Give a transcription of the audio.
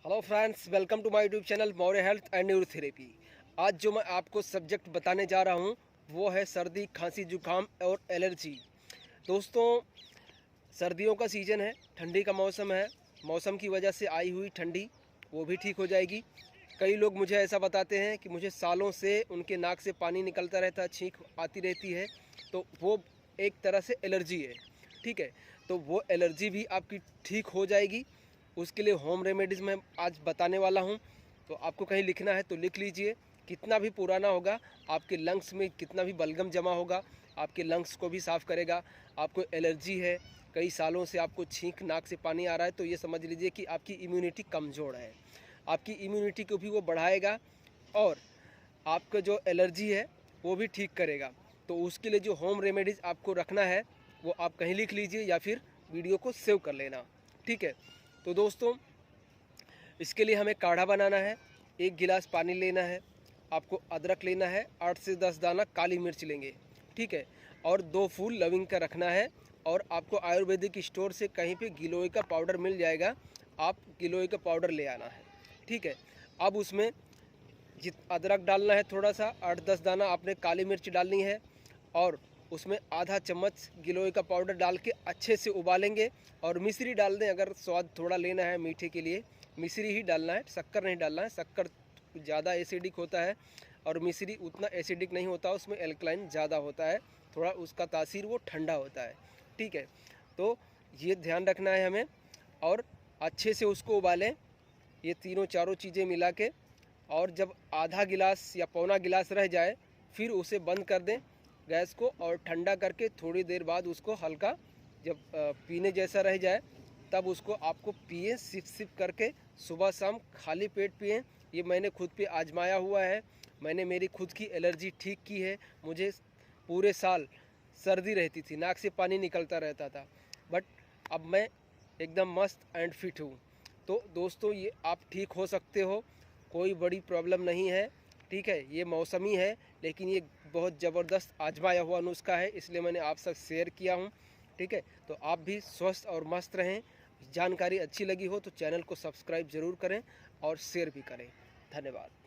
Hello friends, welcome to my YouTube channel Maurya health and neurotherapy. आज जो मैं आपको सब्जेक्ट बताने जा रहा हूँ वो है सर्दी, खांसी, जुकाम और एलर्जी। दोस्तों, सर्दियों का सीज़न है, ठंडी का मौसम है। मौसम की वजह से आई हुई ठंडी वो भी ठीक हो जाएगी। कई लोग मुझे ऐसा बताते हैं कि मुझे सालों से उनके नाक से पानी निकलता रहता है, छींक आती रहती है, तो वो एक तरह से एलर्जी है। ठीक है, तो वो एलर्जी भी आपकी ठीक हो जाएगी। उसके लिए होम रेमेडीज़ मैं आज बताने वाला हूँ। तो आपको कहीं लिखना है तो लिख लीजिए। कितना भी पुराना होगा, आपके लंग्स में कितना भी बलगम जमा होगा, आपके लंग्स को भी साफ़ करेगा। आपको एलर्जी है, कई सालों से आपको छींक, नाक से पानी आ रहा है, तो ये समझ लीजिए कि आपकी इम्यूनिटी कमज़ोर है। आपकी इम्यूनिटी को भी वो बढ़ाएगा और आपका जो एलर्जी है वो भी ठीक करेगा। तो उसके लिए जो होम रेमेडीज़ आपको रखना है वो आप कहीं लिख लीजिए या फिर वीडियो को सेव कर लेना। ठीक है, तो दोस्तों, इसके लिए हमें काढ़ा बनाना है। 1 गिलास पानी लेना है, आपको अदरक लेना है, 8 से 10 दाना काली मिर्च लेंगे। ठीक है, और 2 फूल लविंग का रखना है। और आपको आयुर्वेदिक स्टोर से कहीं पे गिलोय का पाउडर मिल जाएगा, आप गिलोय का पाउडर ले आना है। ठीक है, अब उसमें अदरक डालना है, थोड़ा सा 8-10 दाना आपने काली मिर्च डालनी है, और उसमें आधा चम्मच गिलोय का पाउडर डाल के अच्छे से उबालेंगे। और मिश्री डाल दें, अगर स्वाद थोड़ा लेना है मीठे के लिए मिश्री ही डालना है, शक्कर नहीं डालना है। शक्कर ज़्यादा एसिडिक होता है और मिश्री उतना एसिडिक नहीं होता, उसमें एल्कलाइन ज़्यादा होता है, थोड़ा उसका तासीर वो ठंडा होता है। ठीक है, तो ये ध्यान रखना है हमें। और अच्छे से उसको उबालें, ये तीनों चारों चीज़ें मिला के। और जब आधा गिलास या पौना गिलास रह जाए फिर उसे बंद कर दें गैस को, और ठंडा करके थोड़ी देर बाद उसको हल्का जब पीने जैसा रह जाए तब उसको आपको पिए, सिप सिप करके, सुबह शाम खाली पेट पिए। ये मैंने खुद पे आजमाया हुआ है, मैंने मेरी खुद की एलर्जी ठीक की है। मुझे पूरे साल सर्दी रहती थी, नाक से पानी निकलता रहता था, बट अब मैं एकदम मस्त एंड फिट हूँ। तो दोस्तों, ये आप ठीक हो सकते हो, कोई बड़ी प्रॉब्लम नहीं है। ठीक है, ये मौसमी है लेकिन ये बहुत ज़बरदस्त आजमाया हुआ नुस्खा है, इसलिए मैंने आप साथ शेयर किया हूँ। ठीक है, तो आप भी स्वस्थ और मस्त रहें। जानकारी अच्छी लगी हो तो चैनल को सब्सक्राइब ज़रूर करें और शेयर भी करें। धन्यवाद।